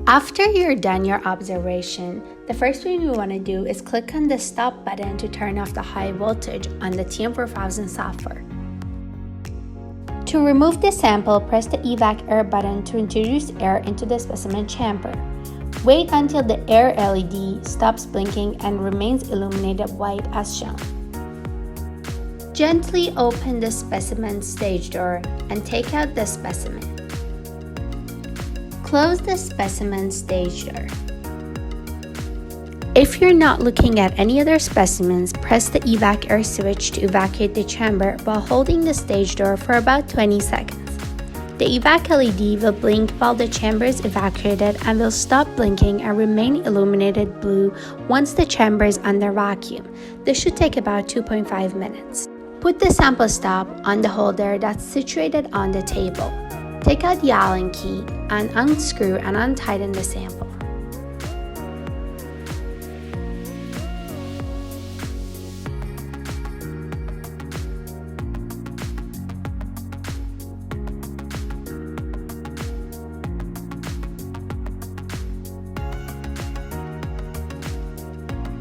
After you're done your observation, the first thing you want to do is click on the stop button to turn off the high voltage on the TM4000 software. To remove the sample, press the evac air button to introduce air into the specimen chamber. Wait until the air LED stops blinking and remains illuminated white as shown. Gently open the specimen stage door and take out the specimen. Close the specimen stage door. If you're not looking at any other specimens, press the evac air switch to evacuate the chamber while holding the stage door for about 20 seconds. The evac LED will blink while the chamber is evacuated and will stop blinking and remain illuminated blue once the chamber is under vacuum. This should take about 2.5 minutes. Put the sample stop on the holder that's situated on the table. Take out the Allen key and unscrew and untighten the sample.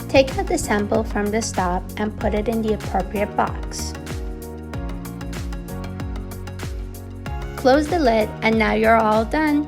Take out the sample from the stop and put it in the appropriate box. Close the lid and now you're all done.